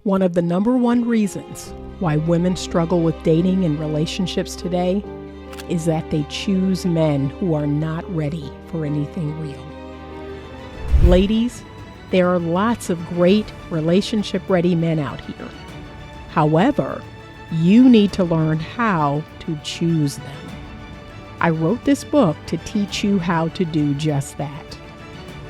One of the number one reasons why women struggle with dating and relationships today is that they choose men who are not ready for anything real. Ladies, there are lots of great relationship-ready men out here. However, you need to learn how to choose them. I wrote this book to teach you how to do just that.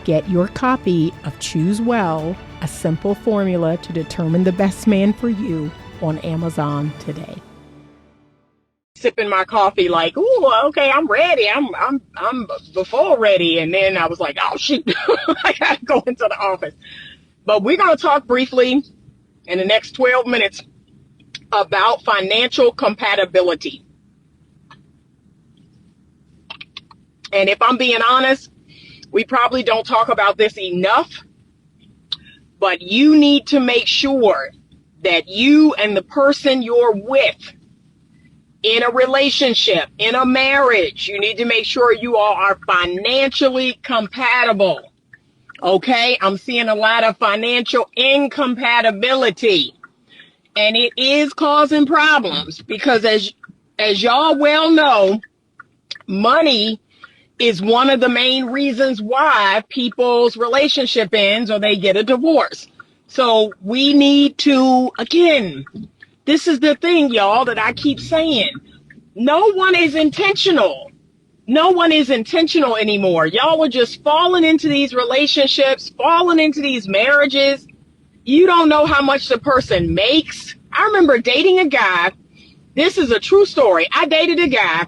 Get your copy of Choose Well, a simple formula to determine the best man for you on Amazon today. Sipping my coffee like, ooh, okay, I'm ready. I'm before ready. And then I was like, oh, shoot, I got to go into the office. But we're going to talk briefly in the next 12 minutes about financial compatibility. And if I'm being honest, we probably don't talk about this enough, but you need to make sure that you and the person you're with in a relationship, in a marriage, you need to make sure you all are financially compatible. Okay? I'm seeing a lot of financial incompatibility, and it is causing problems because as y'all well know, money is one of the main reasons why people's relationship ends or they get a divorce. So we need to, again, this is the thing, y'all, that I keep saying. No one is intentional. No one is intentional anymore. Y'all are just falling into these relationships, falling into these marriages. You don't know how much the person makes. I remember dating a guy. This is a true story. I dated a guy.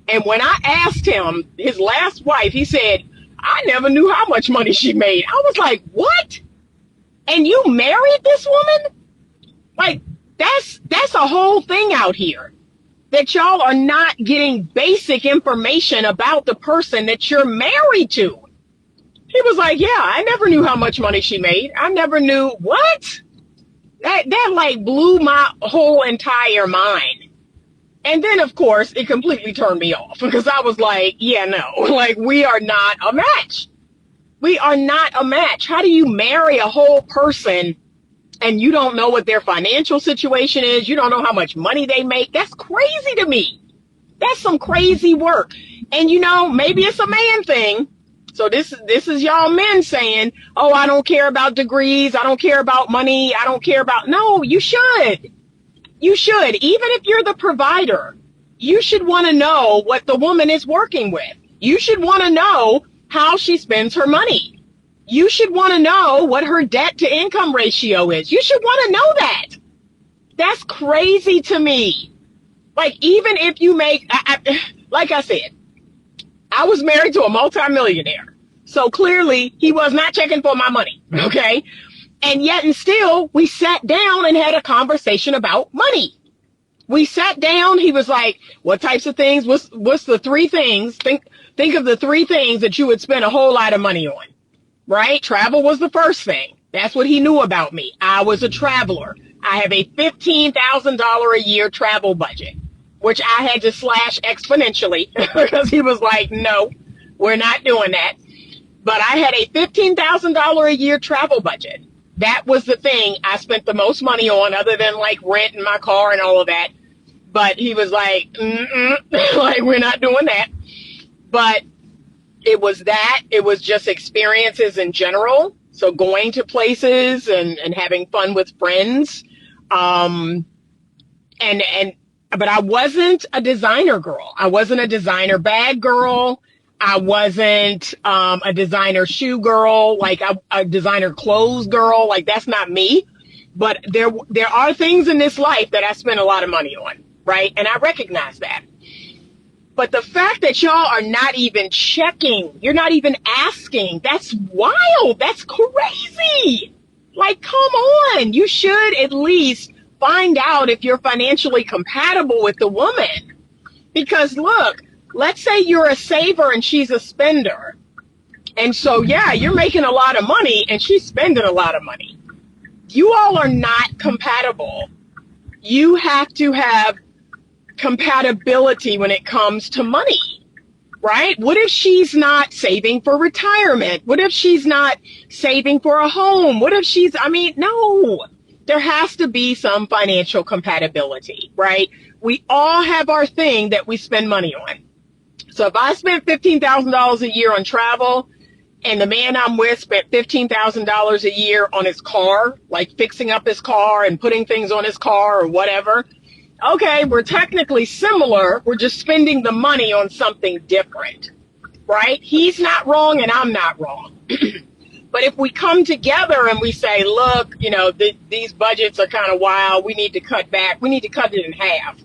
And when I asked him, his last wife, he said, I never knew how much money she made. I was like, what? And you married this woman? Like, that's a whole thing out here. That y'all are not getting basic information about the person that you're married to. He was like, yeah, I never knew how much money she made. I never knew. What? That like blew my whole entire mind. And then, of course, it completely turned me off because I was like, yeah, no, like we are not a match. We are not a match. How do you marry a whole person and you don't know what their financial situation is? You don't know how much money they make? That's crazy to me. That's some crazy work. And, you know, maybe it's a man thing. So this is y'all men saying, oh, I don't care about degrees. I don't care about money. I don't care about. No, you should. You should. Even if you're the provider, you should want to know what the woman is working with. You should want to know how she spends her money. You should want to know what her debt to income ratio is. You should want to know that. That's crazy to me. Like, even if you make, like I said, I was married to a multimillionaire. So clearly he was not checking for my money. Okay. And yet and still, we sat down and had a conversation about money. We sat down. He was like, what types of things? What's the three things? Think of the three things that you would spend a whole lot of money on, right? Travel was the first thing. That's what he knew about me. I was a traveler. I have a $15,000 a year travel budget, which I had to slash exponentially because he was like, no, we're not doing that. But I had a $15,000 a year travel budget. That was the thing I spent the most money on other than like rent and my car and all of that. But he was like, like, we're not doing that. But it was that. It was just experiences in general. So going to places and having fun with friends. But I wasn't a designer girl. I wasn't a designer bag girl. I wasn't a designer shoe girl, like a designer clothes girl. Like, that's not me. But there are things in this life that I spend a lot of money on, right? And I recognize that. But the fact that y'all are not even checking, you're not even asking, that's wild. That's crazy. Like, come on. You should at least find out if you're financially compatible with the woman. Because look, let's say you're a saver and she's a spender. And so, yeah, you're making a lot of money and she's spending a lot of money. You all are not compatible. You have to have compatibility when it comes to money, right? What if she's not saving for retirement? What if she's not saving for a home? What if no. there has to be some financial compatibility, right? We all have our thing that we spend money on. So if I spent $15,000 a year on travel and the man I'm with spent $15,000 a year on his car, like fixing up his car and putting things on his car or whatever, okay, we're technically similar. We're just spending the money on something different, right? He's not wrong and I'm not wrong. But if we come together and we say, look, these budgets are kind of wild. We need to cut back. We need to cut it in half.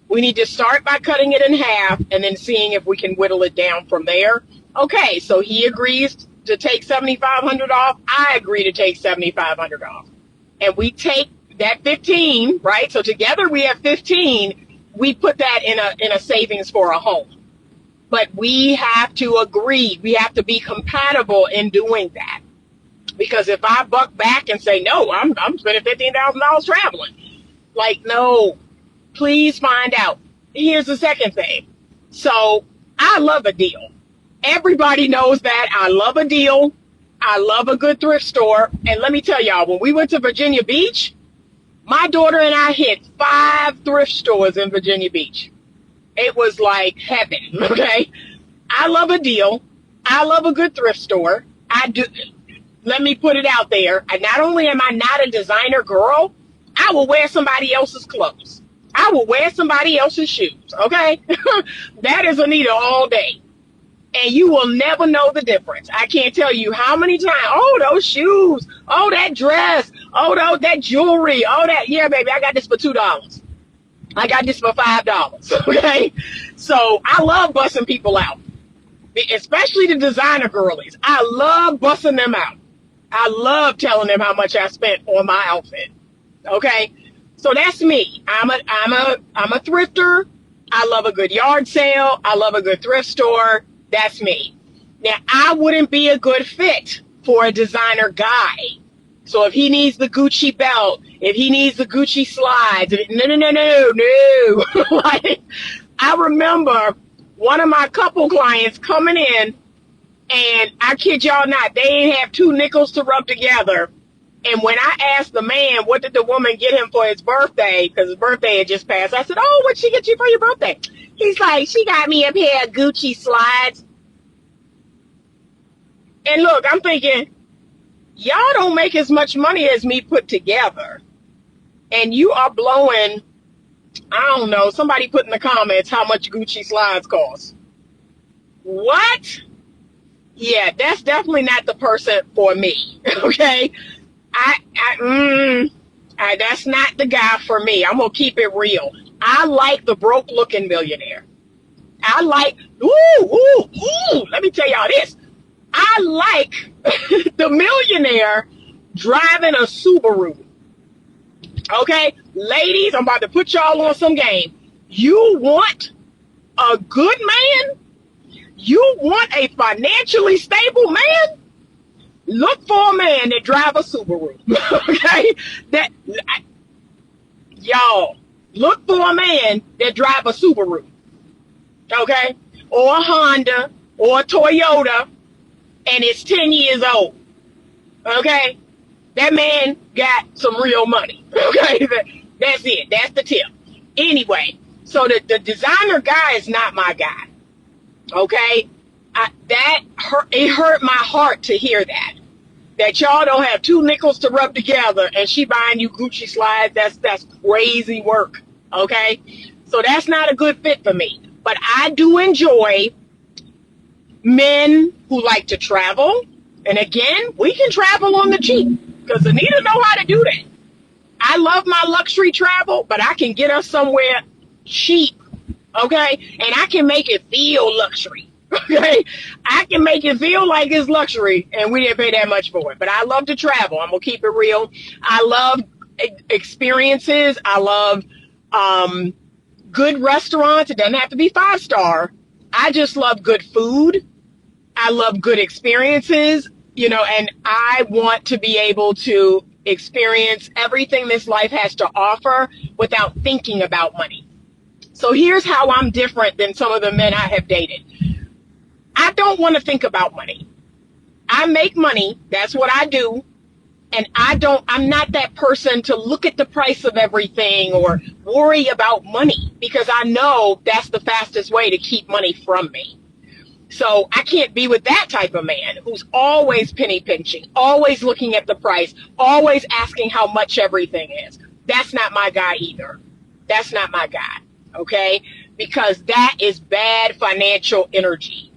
We need to start by cutting it in half and then seeing if we can whittle it down from there. Okay, so he agrees to take $7,500 off. I agree to take $7,500 off. And we take that 15, right? So together we have 15. We put that in a savings for a home. But we have to agree. We have to be compatible in doing that. Because if I buck back and say, no, I'm spending $15,000 traveling. Like, no, please find out. Here's the second thing. So I love a deal. Everybody knows that. I love a deal. I love a good thrift store. And let me tell y'all, when we went to Virginia Beach, my daughter and I hit 5 thrift stores in Virginia Beach. It was like heaven, okay? I love a deal. I love a good thrift store. I do. Let me put it out there. And not only am I not a designer girl, I will wear somebody else's clothes. I will wear somebody else's shoes, okay? That is Anita all day. And you will never know the difference. I can't tell you how many times, oh, those shoes, oh, that dress, oh, that jewelry, oh, that, yeah, baby, I got this for $2. I got this for $5, okay? So I love busting people out, especially the designer girlies. I love busting them out. I love telling them how much I spent on my outfit, okay? So that's me. I'm a thrifter. I love a good yard sale. I love a good thrift store. That's me. Now, I wouldn't be a good fit for a designer guy. So if he needs the Gucci belt, if he needs the Gucci slides, no. Like, I remember one of my couple clients coming in, and I kid y'all not, they ain't have 2 nickels to rub together. And when I asked the man, what did the woman get him for his birthday, because his birthday had just passed, I said, oh, what'd she get you for your birthday? He's like, she got me a pair of Gucci slides. And look, I'm thinking, y'all don't make as much money as me put together. And you are blowing, I don't know, somebody put in the comments how much Gucci slides cost. What? Yeah, that's definitely not the person for me, okay? That's not the guy for me. I'm going to keep it real. I like the broke looking millionaire. I like, let me tell y'all this. I like the millionaire driving a Subaru. Okay, ladies, I'm about to put y'all on some game. You want a good man? You want a financially stable man? Look for a man that drive a Subaru. Okay, y'all look for a man that drive a Subaru. Okay, or a Honda or a Toyota, and it's 10 years old. Okay, that man got some real money. Okay, that's it. That's the tip. Anyway, so the designer guy is not my guy. Okay, it hurt my heart to hear that y'all don't have 2 nickels to rub together and she buying you Gucci slides. That's crazy work. Okay, so that's not a good fit for me. But I do enjoy men who like to travel. And again, we can travel on the cheap because Anita know how to do that. I love my luxury travel, but I can get us somewhere cheap. Okay, and I can make it feel luxury. Okay, I can make it feel like it's luxury, and we didn't pay that much for it. But I love to travel. I'm gonna keep it real. I love experiences. I love good restaurants. It doesn't have to be 5-star. I just love good food. I love good experiences, and I want to be able to experience everything this life has to offer without thinking about money. So here's how I'm different than some of the men I have dated. I don't want to think about money. I make money. That's what I do. And I'm not that person to look at the price of everything or worry about money, because I know that's the fastest way to keep money from me. So I can't be with that type of man who's always penny pinching, always looking at the price, always asking how much everything is. That's not my guy either. That's not my guy. Okay? Because that is bad financial energy.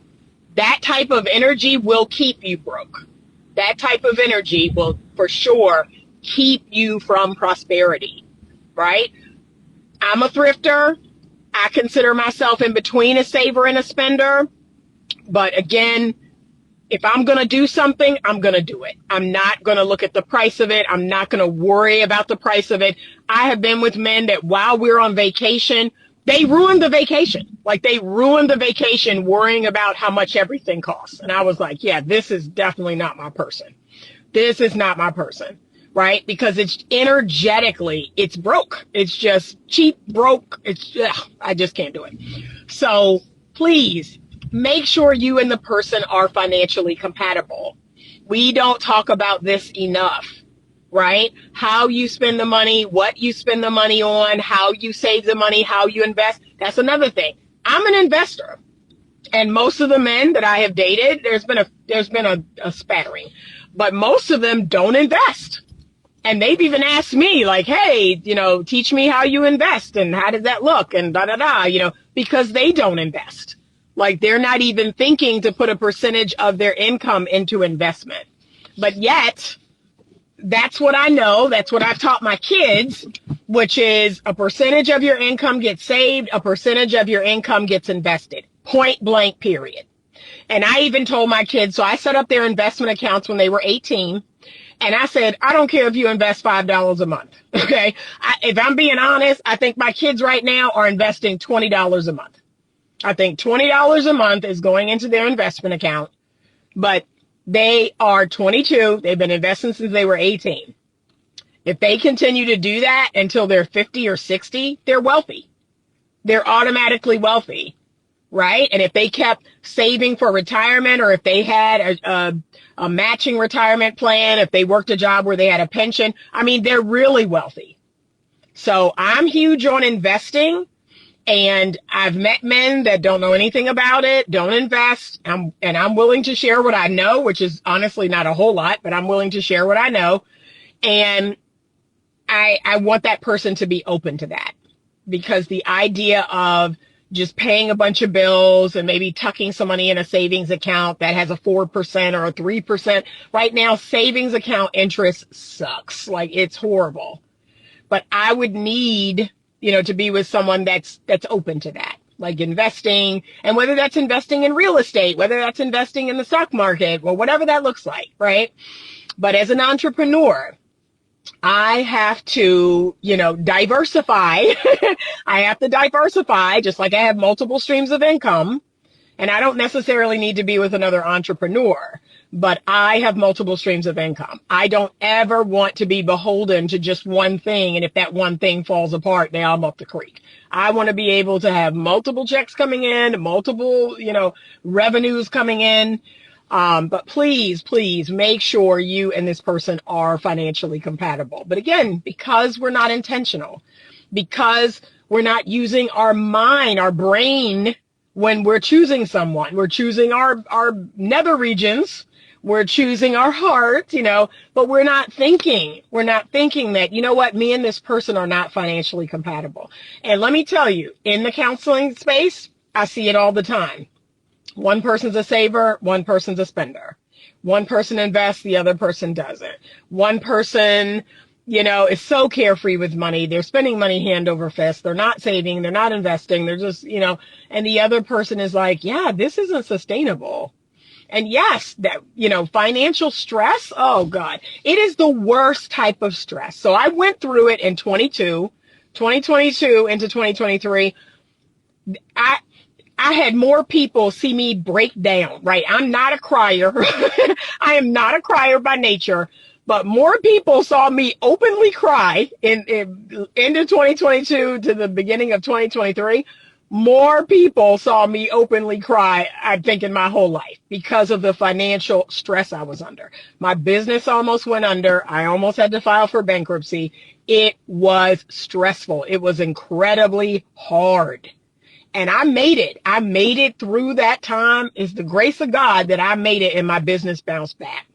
That type of energy will keep you broke. That type of energy will for sure keep you from prosperity, right? I'm a thrifter. I consider myself in between a saver and a spender. But again, if I'm going to do something, I'm going to do it. I'm not going to look at the price of it. I'm not going to worry about the price of it. I have been with men that while we're on vacation, they ruined the vacation. Like, they ruined the vacation worrying about how much everything costs. And I was like, yeah, this is definitely not my person. This is not my person, right? Because it's energetically, it's broke. It's just cheap, broke. I just can't do it. So please make sure you and the person are financially compatible. We don't talk about this enough, right? How you spend the money, what you spend the money on, how you save the money, how you invest. That's another thing. I'm an investor. And most of the men that I have dated, there's been a spattering, but most of them don't invest. And they've even asked me, like, hey, teach me how you invest and how does that look and because they don't invest. Like, they're not even thinking to put a percentage of their income into investment. But yet, that's what I know. That's what I've taught my kids, which is a percentage of your income gets saved, a percentage of your income gets invested. Point blank, period. And I even told my kids, so I set up their investment accounts when they were 18. And I said, I don't care if you invest $5 a month. Okay. If I'm being honest, I think my kids right now are investing $20 a month. I think $20 a month is going into their investment account, but they are 22. They've been investing since they were 18. If they continue to do that until they're 50 or 60, they're wealthy. They're automatically wealthy, right? And if they kept saving for retirement, or if they had a matching retirement plan, if they worked a job where they had a pension, they're really wealthy. So I'm huge on investing. And I've met men that don't know anything about it, don't invest, and I'm willing to share what I know, which is honestly not a whole lot, but I'm willing to share what I know. And I want that person to be open to that, because the idea of just paying a bunch of bills and maybe tucking some money in a savings account that has a 4% or a 3%, right now, savings account interest sucks. Like, it's horrible. But I would need to be with someone that's open to that, like investing, and whether that's investing in real estate, whether that's investing in the stock market, or whatever that looks like, right? But as an entrepreneur, I have to, diversify. I have to diversify, just like I have multiple streams of income. And I don't necessarily need to be with another entrepreneur, but I have multiple streams of income. I don't ever want to be beholden to just one thing. And if that one thing falls apart, now I'm up the creek. I want to be able to have multiple checks coming in, multiple, revenues coming in. But please make sure you and this person are financially compatible. But again, because we're not intentional, because we're not using our mind, our brain, when we're choosing someone, we're choosing our nether regions, we're choosing our heart, but we're not thinking that, what, me and this person are not financially compatible. And let me tell you, in the counseling space, I see it all the time. One person's a saver, one person's a spender. One person invests, the other person doesn't. One person, is so carefree with money. They're spending money hand over fist. They're not saving. They're not investing. They're just, and the other person is like, yeah, this isn't sustainable. And yes, that, financial stress. Oh God, it is the worst type of stress. So I went through it in 2022 into 2023. I had more people see me break down, right? I'm not a crier. I am not a crier by nature. But more people saw me openly cry in into 2022 to the beginning of 2023. More people saw me openly cry, I think, in my whole life because of the financial stress I was under. My business almost went under. I almost had to file for bankruptcy. It was stressful. It was incredibly hard. And I made it. I made it through that time. It's the grace of God that I made it and my business bounced back.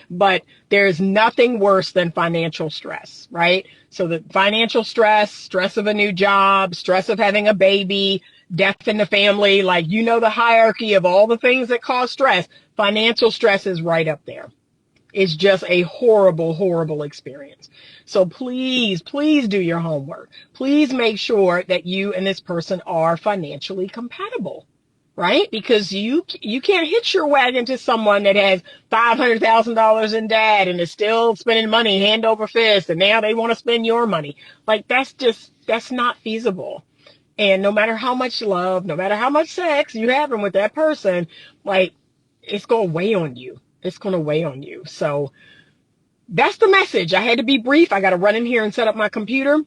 But there's nothing worse than financial stress, right? So the financial stress of a new job, stress of having a baby, death in the family, like, you know, the hierarchy of all the things that cause stress, financial stress is right up there. It's just a horrible, horrible experience. So please, please do your homework. Please make sure that you and this person are financially compatible, right? Because you can't hitch your wagon to someone that has $500,000 in debt and is still spending money hand over fist, and now they want to spend your money. Like, that's not feasible. And no matter how much love, no matter how much sex you having with that person, like, it's going to weigh on you. It's going to weigh on you. So that's the message. I had to be brief. I got to run in here and set up my computer.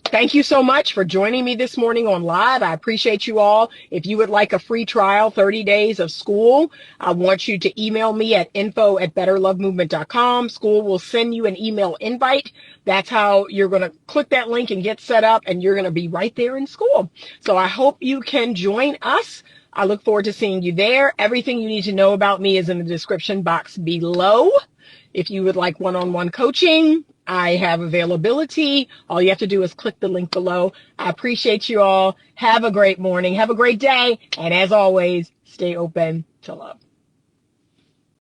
Thank you so much for joining me this morning on live. I appreciate you all. If you would like a free trial, 30 days of Skool, I want you to email me at info@betterlovemovement.com. Skool will send you an email invite. That's how you're going to click that link and get set up, and you're going to be right there in Skool. So I hope you can join us. I look forward to seeing you there. Everything you need to know about me is in the description box below. If you would like one-on-one coaching, I have availability. All you have to do is click the link below. I appreciate you all. Have a great morning. Have a great day. And as always, stay open to love.